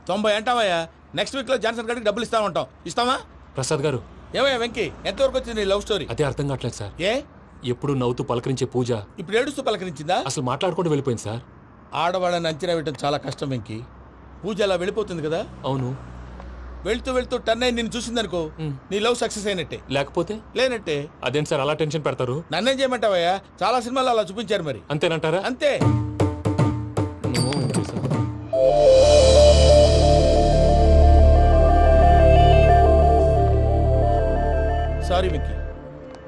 90 అంటావయ్యా. Next week లో Johnson గారికి డబ్బులు ఇస్తా ఉంటాం. ఇస్తావా? ప్రసాద్ గారు, ఏమయ్యా వెంకీ, ఎంతవరకు వచ్చింది నీ లవ్ స్టోరీ? అదే అర్థం కావట్లేదు సార్. ఏ ఎప్పుడు నవ్వుతూ పలకరించే పూజ ఇప్పుడు ఏడుస్తూ పలకరించిందా? అసలు మాట్లాడుకుంటూ వెళ్ళిపోయింది సార్. ఆడవాళ్ళని అంచనా వేయడం చాలా కష్టం వెంకీ. పూజ అలా వెళ్ళిపోతుంది కదా. అవును. వెళ్తూ వెళ్తూ టర్న్ అయి నిన్ను చూసిందనుకో, నీ లవ్ సక్సెస్ అయినట్టే. లేకపోతే లేనట్టే. అదేం సార్ అలా టెన్షన్ పెడతారు? నన్నేం చేయమంటావయ్యా? చాలా సినిమాలు అలా చూపించారు మరి. అంతేనంటారా? అంతే. సారీ వెంకీ,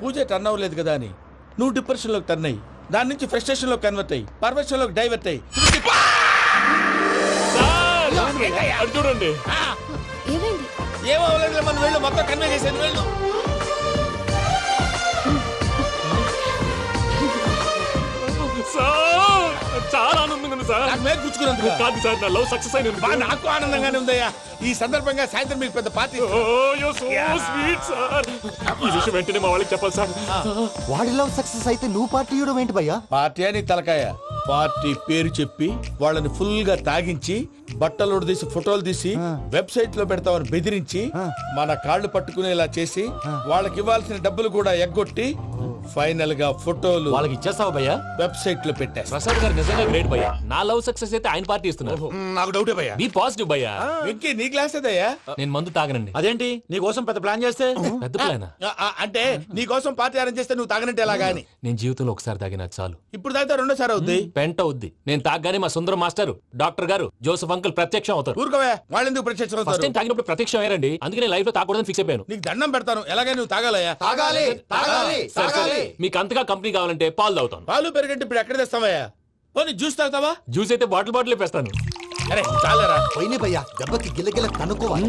పూజ టర్న్ అవ్వలేదు కదా అని నువ్వు డిప్రెషన్ లోకి టర్న్ అయ్యి, దాని నుంచి ఫ్రస్ట్రేషన్ లో కన్వర్ట్ అయ్యి, పర్వర్షన్ లోకి డైవర్ట్ అయ్యి. చూడండి, ఏమో మన వెళ్ళు, మొత్తం కన్వే చేసేది వెళ్ళు. చాలా ఆనందంగా ఉంది సార్. నాకు మేలు గుచ్చుకున్నందుకు కాదు సార్, నా లవ్ సక్సెస్ అయినందుకు. నాకు ఆనందంగానే ఉందయ్యా. ఈ సందర్భంగా సాయంత్రం మీకు పెద్ద పార్టీ. ఈ విషయం వెంటనే మా వాళ్ళకి చెప్పాలి సార్. వాడి లవ్ సక్సెస్ అయితే నువ్వు పార్టీ ఇవ్వడం ఏంటి భయ్యా? పార్టీ అని తలకాయ. పార్టీ పేరు చెప్పి వాళ్ళని ఫుల్ గా తాగించి, బట్టలు తీసి ఫోటోలు తీసి వెబ్సైట్ లో పెడతామని బెదిరించి, మన కాళ్ళు పట్టుకునేలా చేసి, వాళ్ళకి ఇవ్వాల్సిన డబ్బులు కూడా ఎగ్గొట్టి, ఫైనల్ గా ఫోటోలు వాళ్ళకి ఇచ్చేస్తావా భయ్యా? వెబ్సైట్ లో పెట్టా. ప్రసాద్ గారు నిజంగా గ్రేట్ భయ్యా. నా లవ్ సక్సెస్ అయితే ఆయన పార్టీ ఇస్తున్నారు. నాకు డౌటే భయ్యా. బీ పాజిటివ్ భయ్యా. వెంకీ నీ గ్లాస్ ఏదయ్యా? నేను మందు తాగనండి. అదేంటి నీ కోసం పెద్ద ప్లాన్ చేస్తే? పెద్ద ప్లాన్ అంటే నీ కోసం పార్టీ అరేంజ్ చేస్తే నువ్వు తాగనంటే ఎలాగా అని. నేను జీవితంలో ఒకసారి తాగినా చాలు. ఇప్పుడు తాగితే రెండోసారి అవుద్ది. పెంట అవుద్ది. నేను తాగగానే మా సుందరం మాస్టర్, డాక్టర్ గారు, జోసెఫ్ అంకుల్ ప్రత్యక్షం అవుతారు. ఊరుకోవే, వాళ్ళు ఎందుకు ప్రత్యక్షం ఫస్ట్ అవుతారు? టైం తాగినప్పుడు ప్రత్యక్షం అయ్యారండి. అందుకే లైఫ్ లో తాగకూడదని ఫిక్స్ అయిపోయాను. నీకు దండం పెడతాను, ఎలాగే నువ్వు తాగాలయ్యా. తాగాలి తాగాలి సరే, సరే. తాగాలి. మీకు అంతగా కంపెనీ కావాలంటే పాలు తాగుతాను. పాలు పెరిగంటే ఇప్పుడు ఎక్కడ తెస్తావయ్యా? పోనీ జ్యూస్ తాగుతావా? జ్యూస్ అయితే బాటిల్ వేస్తాను. అరే చాలరా. పోయిన భయ్యా, దెబ్బకి గిల్లగిల్ల కనుక్కోవాలి.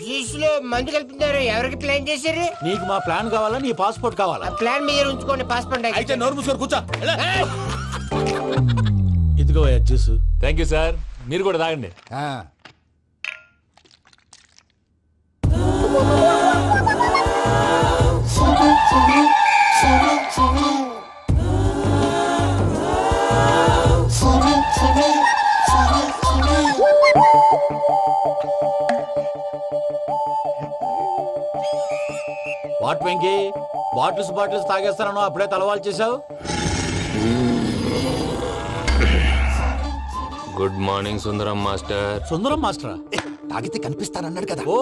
జ్యూస్ లో మందు కలుపుతున్నారు. ఎవరికి ప్లాన్ చేశారు? నీకు మా ప్లాన్ కావాలా, నీ పాస్పోర్ట్ కావాలా? ప్లాన్ మీరు ఉంచుకోండి, పాస్పోర్ట్ అయితే నోరు మూసుకొని కూర్చో. ఇదిగోయ్యా జ్యూస్. Thank you sir. మీరు కూడా తాగండి. వాట్ వెంకీ, బాటిల్స్ తాగేస్తాను, అప్పుడే తలవాలు చేసావు. Good morning Sundaram master. Sundaram మాస్టరా? తాగితే కనిపిస్తానన్నాడు కదా. Oh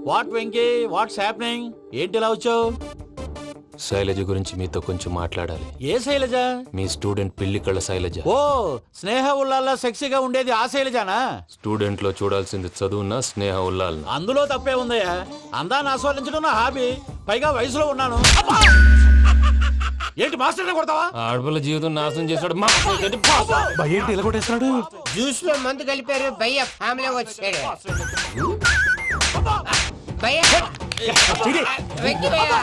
what Venky, what's happening? ఏంటి ఇలా వచ్చావు? శైలజ గురించి మీతో కొంచెం మాట్లాడాలి. ఏ శైలజ? మీ స్టూడెంట్ పిల్లి కళ్ళ శైలజ. ఓ స్నేహ ఉల్లాల్లో సెక్సీగా ఉండేది ఆ శైలజానా? స్టూడెంట్ లో చూడాల్సింది చదువున స్నేహ ఉల్లాల్. అందులో తప్పే ఉందయ్యా. అందాన్ని ఆస్వాదించడం నా హాబీ. పైగా వయసులో ఉన్నాను. ఏంటి మాస్టర్ కొడతావా? ఆడపిల్ల జీవితం నాశనం చేశాడు. ఇలా కొట్టేస్తున్నాడు. జ్యూస్ లో మందు కలిపారు. భయ్య ఫ్యామిలీ వచ్చాడు. భయ్య వెంకీ భయ్య,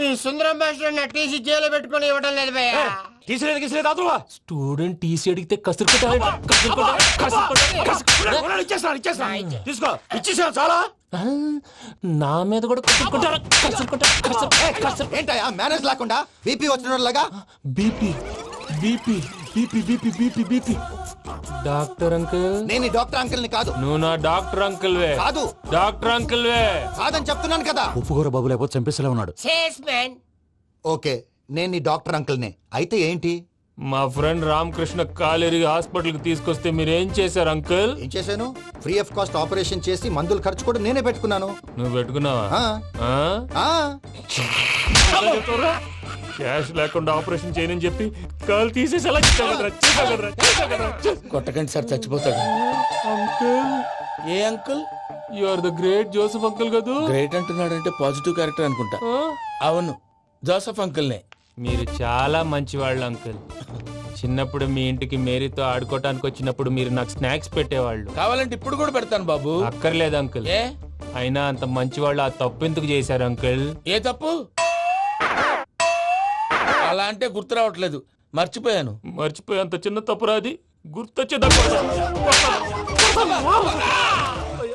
ఈ సుందరం మాస్టర్ నా టీసీ జైలు పెట్టుకుని ఇవ్వడం లేదు భయ్య. తీసిలేదు స్టూడెంట్ టీసీ అడిగితే కసురు తీసుకో, ఇచ్చేసాను చాలా. నా మీద కూడా ఏంటయ్యా మేనేజ్ లేకుండా బీపీ వచ్చినలాగా? BP BP BP BP BP BP. Doctor uncle, నేను ఈ డాక్టర్ అంకుల్ ని కాదు. నువ్వు నా డాక్టర్ అంకుల్ వే. కాదు. డాక్టర్ అంకుల్ వే. కాదని చెప్తున్నాను కదా. ఉప్పుకూర బాబు లేకపోతే చంపేసేలా ఉన్నాడు. Sales man. ఓకే, నేను ఈ డాక్టర్ అంకుల్ నే. అయితే ఏంటి? మా ఫ్రెండ్ రామకృష్ణ కాలేరి హాస్పిటల్ కి తీసుకొస్తే మీరేం చేశారు అంకుల్? ఏం చేశాను? ఫ్రీ ఆఫ్ కాస్ట్ ఆపరేషన్ చేసి మందుల ఖర్చు కూడా నేనే పెట్టుకున్నాను. నువ్వు పెట్టుకున్నావా? ఆ, ఆ. క్యాష్ లేకుండా ఆపరేషన్ చేయనని చెప్పి కాల్ తీసేసి అలా కొట్టకండి సార్, చచ్చిపోతాడు. ఏ uncle? You are the great Joseph uncle కదా. గ్రేట్ అంటున్నాడంటే పాజిటివ్ క్యారెక్టర్ అనుకుంటా. అవును, జోసెఫ్ అంకుల్నే. మీరు చాలా మంచివాళ్ళు అంకుల్. చిన్నప్పుడు మీ ఇంటికి మేరీతో ఆడుకోవటానికి వచ్చినప్పుడు మీరు నాకు స్నాక్స్ పెట్టేవాళ్ళు. కావాలంటే ఇప్పుడు కూడా పెడతాను బాబు. అక్కర్లేదు అంకుల్. ఏ అయినా అంత మంచివాళ్ళు ఆ తప్పు ఎందుకు చేశారు అంకుల్? ఏ తప్పు? అలా అంటే గుర్తు రావట్లేదు, మర్చిపోయాను. మర్చిపోయేంత చిన్న తప్పురాది గుర్తొచ్చే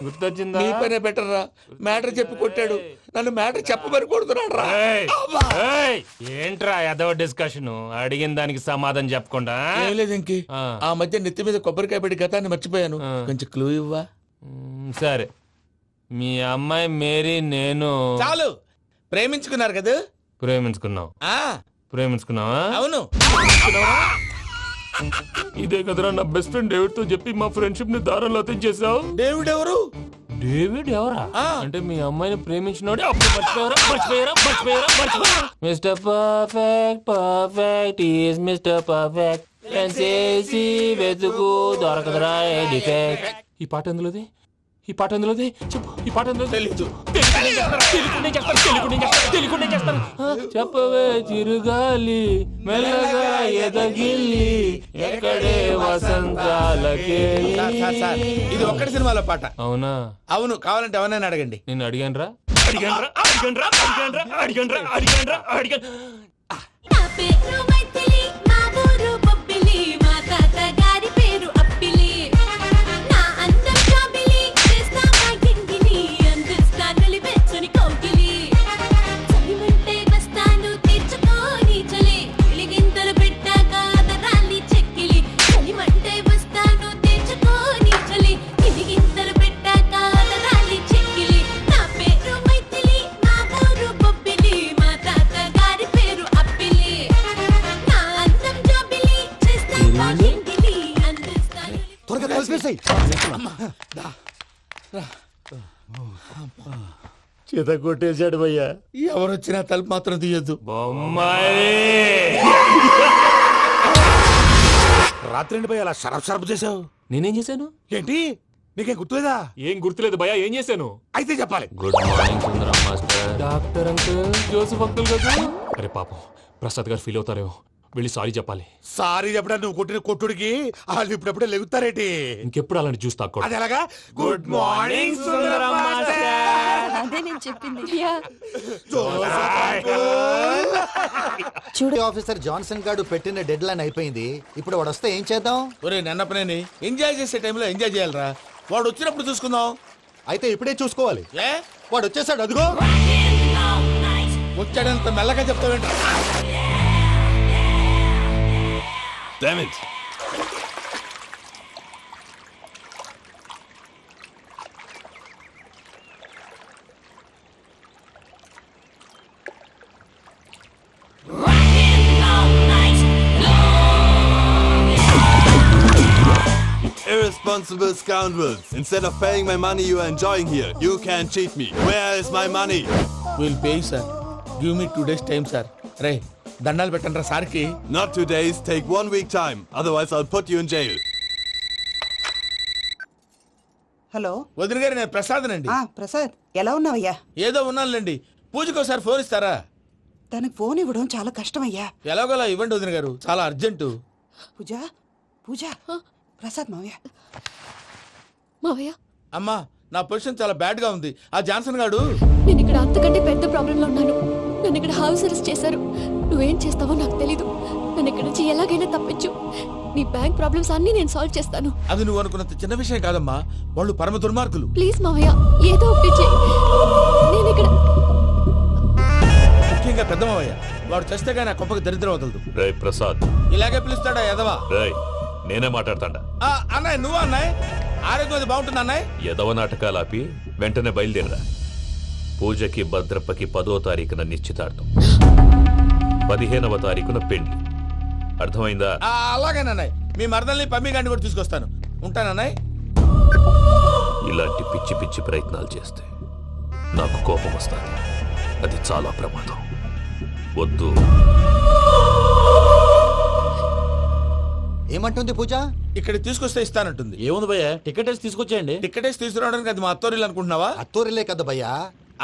గుర్తొచ్చిందా? నీ పనే బెటర్ రా. మ్యాటర్ చెప్పి కొట్టాడు, నన్ను మ్యాటర్ చెప్పమని కొడుతున్నాడు రా. ఏయ్, ఏయ్, ఏంట్రా ఎదవ డిస్కషన్? అడిగిన దానికి సమాధానం చెప్పకుండా ఏం లేదు ఇంకి. ఆ మధ్య నెత్తి మీద కొబ్బరికాయ పెట్టి గతాన్ని మర్చిపోయాను. కొంచెం క్లూ ఇవ్వా? సరే, మీ అమ్మాయి మేరీ నేను చాలు. ప్రేమించుకున్నారు కదా? ప్రేమించుకున్నావు. ఆ ప్రేమించుకున్నావా? అవును. ఇదే కదరా నా బెస్ట్ ఫ్రెండ్ డేవిడ్ తో చెప్పి మా ఫ్రెండ్షిప్ ని దారంలో తెచ్చేసావు. డేవిడ్ ఎవరు? డేవిడ్ ఎవరా? అంటే మీ అమ్మాయిని ప్రేమించినోడే అప్పుడు మర్చిపోయారా? Mister perfect perfect is mister perfect చేసి వెతుకు దొరకదురా డిఫెక్ట్. ఈ పాట ఎందులోది? చెప్పు. ఈ పాట ఎందులో? తెలీదు. చెప్పవే చిరుగాలి మెల్లగా ఎదగిల్లి ఎక్కడే వసంతాలకే. సార్, ఇది ఒక్కటి సినిమాలో పాట. అవునా? అవును. కావాలంటే ఎవరైనా అడగండి. నేను అడిగాను. నా పేరు మైథిలి, మా ఊరు బొబ్బిలి, మా తాత గారి పేరు అప్పిలి. నా అందం జాబిలి, చేస్తా మా గింగిలి, అందిస్తా నలిపెచ్చని కౌగిలి. చలిమంటే వస్తాను తీర్చుకోని చలి, వెలిగింతలు పెట్టాక అదరాలి చెక్కిలి. చలిమంటే వస్తాను తీర్చుకోని చలి, వెలిగింతలు పెట్టాక అదరాలి చెక్కిలి. నా పేరు మైథిలి, మా ఊరు బొబ్బిలి, మా తాత గారి పేరు అప్పిలి. నా అందం జాబిలి, చేస్తా మా గింగిలి, అందిస్తా త్వరగా కలిపేసాయి. చేత కొట్టేశాడు భయ్యా. ఎవరొచ్చినా తలుపు మాత్రం తీయద్దు. బొమ్మాయి రాత్రి ఏంటి భయ్య అలా షరఫ్ చేసావు? నేనేం చేశాను? ఏంటి నీకేం గుర్తులేదా? ఏం గుర్తులేదు భయ్యా. ఏం చేశాను? అయితే చెప్పాలి. Good morning Sundaram master. Doctor uncle, Joseph uncle కదా? అరే పాపం, ప్రసాద్ గారు ఫీల్ అవుతారేమో. వెళ్ళి సారీ చెప్పాలి. సారీ చెప్పడానికి నువ్వు కొట్టిన కొట్టుడికి వాళ్ళు ఇప్పుడప్పుడే లెగుతారేటి? ఇంకెప్పుడు అలాంటి జ్యూస్ తాక్కూడదు. అది ఎలాగా? Good morning Sundaram master. అదే నేను చెప్పింది. చూడు ఆఫీసర్ జాన్సన్ గారు పెట్టిన డెడ్ లైన్ అయిపోయింది. ఇప్పుడు వాడు వస్తే ఏం చేద్దాం? ఒరే నన్నపనేని, ఎంజాయ్ చేసే టైంలో ఎంజాయ్ చేయాలరా. వాడు వచ్చినప్పుడు చూసుకుందాం. అయితే ఇప్పుడే చూసుకోవాలి. ఏ వాడు వచ్చేసాడు, అదిగో. వచ్చాడంత మెల్లగా చెప్తావేంట? Damn it. Irresponsible scoundrels. Instead of paying my money you are enjoying here, you can cheat me. Where is my money? Will pay sir. Give me 2 days time sir. రే దండాలు పెట్టండి రా సార్కి. Not 2 days, take 1 week time. Otherwise I'll put you in jail. Hello. వదిన గారు, నేను ప్రసాదనండి. ప్రసాద్, ఎలా ఉన్నావయ్యా? ఏదో ఉన్నానులేండి. పూజకి ఒకసారి ఫోన్ ఇస్తారా? తనకు ఫోన్ ఇవ్వడం చాలా కష్టమయ్యా. ఎలాగోలా ఇవ్వండి వదిన గారు, చాలా అర్జెంటు. పూజ ప్రసాద్ మావయ్య. మావయ్య, అమ్మా, నా పొజిషన్ చాలా బ్యాడ్ గా ఉంది. ఆ జాన్సన్ గాడు. నేను ఇక్కడ అంతకంటే పెద్ద ప్రాబ్లం లో ఉన్నాను. నన్ను ఇక్కడ హౌస్ అరెస్ట్ చేశారు. నువ్వేం చేస్తావో నాకు తెలీదు. నన్ను ఇక్కడ నుంచి ఎలాగైనా తప్పించు. నీ బ్యాంక్ ప్రాబ్లమ్స్ అన్ని నేను సాల్వ్ చేస్తాను. అది నువ్వు అనుకున్నంత చిన్న విషయం కాదమ్మా. వాళ్ళు పరమ దుర్మార్గులు. ప్లీజ్ మావయ్య, ఏదో ఒకటి చెయ్యి. నేను ఇక్కడ ముఖ్యంగా పెద్దమవయ్య, వాడు చస్తే కానీ ఆ కొంపకి దరిద్రం వదలదు. రే ప్రసాద్, ఇలాగే పిలుస్తాడా ఎదవా? రేయ్ నేనే మాట్లాడతాడా? అన్నయ్య, నువ్వు అన్నయ్య. ఆరోగ్యం అది బాగుంటుంది అన్నయ్య. ఎదవ నాటకాలు ఆపి వెంటనే బయలుదేరరా. పూజకి భద్రప్పకి 10వ తారీఖున నిశ్చితార్థం, 15వ తారీఖున పెళ్లి. అర్థమైందా? అలాగేనన్నయ్య. మీ మరదల్ని పమ్మి గండి కూడా తీసుకొస్తాను. ఉంటానన్నయ్య. ఇలాంటి పిచ్చి పిచ్చి ప్రయత్నాలు చేస్తే నాకు కోపం వస్తుంది. అది చాలా ప్రమాదం. వద్దు. ఏమంటుంది పూజ? ఇక్కడ తీసుకొస్తే ఇస్తానంటుంది. ఏముంది భయ్య, టికెట్ వేసి తీసుకొచ్చేయండి. టికెటేసి తీసుకురావడానికి అది మా అత్తోరిల్లు అనుకుంటున్నావా? అత్తూరిలే కదా భయ్యా.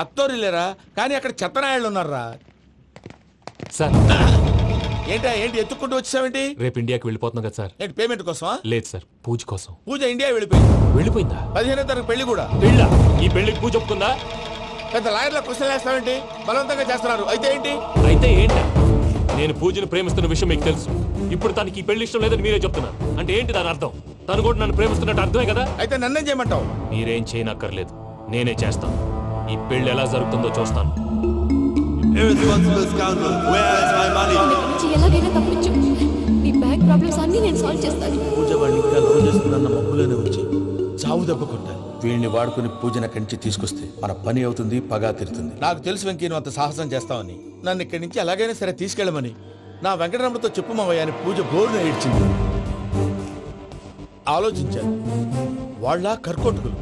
అత్తోరిల్లేరా, కానీ అక్కడ చెత్తనాయాళ్ళు ఉన్నారా. సార్, ఏంటి ఎత్తుక్కుంటూ వచ్చావేంటి? రేపు ఇండియాకి వెళ్ళిపోతున్నాం కదా సార్. ఏంటి పేమెంట్ కోసమా? లేదు సార్, పూజ కోసం. పూజ ఇండియా వెళ్ళిపోయింది. వెళ్ళిపోయిందా? 15వ తారీఖు పెళ్లి కూడా. పెళ్ళా? ఈ పెళ్లికి పూజ ఒప్పుకుందా? పెద్ద లాయర్ల క్వశ్చన్ వేస్తావేంటి? బలవంతంగా చేస్తున్నారు. అయితే ఏంటి? అయితే ఏంటి? నేను పూజను ప్రేమిస్తున్న విషయం మీకు తెలుసు. ఇప్పుడు తనకి ఈ పెళ్లి ఇష్టం లేదని మీరే చెప్తున్నారు. అంటే ఏంటి దాని అర్థం? తను కూడా నన్ను ప్రేమిస్తున్నట్టు అర్థమే కదా. అయితే నన్నేం చేయమంటావు? మీరేం చేయనక్కర్లేదు, నేనే చేస్తాను. ఈ పెళ్లి ఎలా జరుగుతుందో చూస్తాను. Irresponsible scoundrel, where is my money? నన్ను ఇక్కడి నుంచి ఎలాగైనా తప్పించు. నీ బ్యాంక్ ప్రాబ్లమ్స్ అన్ని నేను సాల్వ్ చేస్తాను. పూజ వాడిని ఇంకా లవ్ చేస్తుందన్న మబ్బులోనే ఉంచి చావు దెబ్బ కొట్టాలి. వీడిని వాడుకుని పూజన కంచి తీసుకొస్తే మన పని అవుతుంది, పగా తీరుతుంది. నాకు తెలుసు వెంకీ నువ్వు అంత సాహసం చేస్తావని. నన్ను ఇక్కడి నుంచి ఎలాగైనా సరే తీసుకెళ్ళమని నా వెంకటరమణతో చెప్పు మావయ్య అని పూజ బోరున ఏడ్చింది. ఆలోచించాను, వాళ్ళ కర్కోటకులు,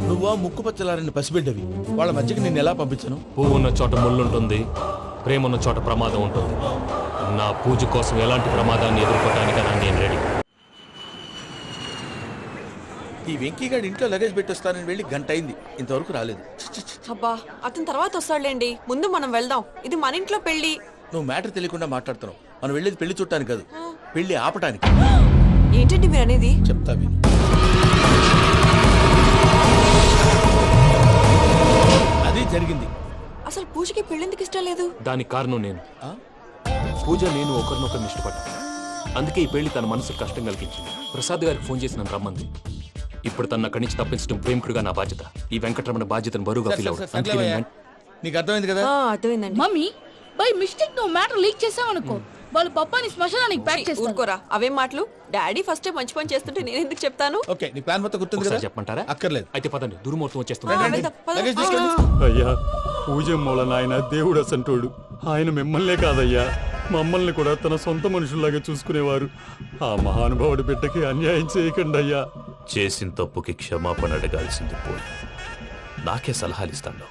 నువ్వా ముక్కుపచ్చలారని పసిబిడ్డవి. వాళ్ళ మధ్యకి నేను ఎలా పంపించను? పువ్వు ఉన్న చోట ముళ్ళుంటుంది, ప్రేమ ఉన్న చోట ప్రమాదం ఉంటుంది. నా పూజ కోసం ఎలాంటి ప్రమాదాన్ని ఎదుర్కోవడానికైనా నేను రెడీ. ఈ వెంకీగాడి ఇంట్లో లగేజ్ పెట్టొస్తానని వెళ్ళి గంట అయింది, ఇంతవరకు రాలేదు. అబ్బా అతని తర్వాత వస్తాడులేండి, ముందు మనం వెళ్దాం. ఇది మన ఇంట్లో పెళ్లి. నువ్వు మ్యాటర్ తెలియకుండా మాట్లాడుతున్నావు. మనం వెళ్ళేది పెళ్లి చుట్టానికి కాదు, పెళ్లి ఆపటానికి. ఏంటండి మీరు అనేది? చెప్తా విను. అది జరిగింది. అసలు పూజకి పెళ్ళెందుకు ఇష్టం లేదు? దానికి కారణం నేను. పూజ నేను ఒకరినొకరిని ఇష్టపడ్డా. అందుకే ఈ పెళ్లి తన మనసుకు కష్టం కలిగించింది. ప్రసాద్ గారికి ఫోన్ చేసి నన్ను రమ్మంది. ఇప్పుడు తన అక్కడి నుంచి తప్పించడం ప్రేమికుడిగా నా బాధ్యత. ఈ వెంకటరమణ బాధ్యతను బరువుగా ఫీల్ అవుతుంది. అందుకే నేను నీకు అర్థమైంది కదా? అర్థమైందండి. మమ్మీ బై మిస్టేక్ నువ్వు మ్యాటర్ లీక్ చేసావనుకో, వాళ్ళ పప్పాని శ్మశానానికి ప్యాక్ చేస్తారు. ఊరుకోరా, అవేం మాటలు. డాడీ ఫస్ట్ టైం మంచి పని చేస్తుంటే నేను ఎందుకు చెప్తాను? ఓకే, నీ ప్లాన్ మొత్తం గుర్తుంది కదా? ఒకసారి చెప్పమంటారా? అక్కర్లేదు. అయితే పదండి, దుర్ముహూర్తం ఆ, వచ్చేస్తుంది. వెళ్దాం, పద. లగేజ్ తీసుకోండి. అయ్యా పూజ మూల నాయన దేవుడు అసంటోడు. ఆయన మిమ్మల్నే కాదయ్యా, మమ్మల్ని కూడా తన సొంత మనుషుల్లాగా చూసుకునేవారు. ఆ మహానుభావుడి బిడ్డకి అన్యాయం చేయకండి అయ్యా. చేసిన తప్పుకి క్షమాపణ అడగాల్సింది పోయి నాకే సలహాలు ఇస్తాను.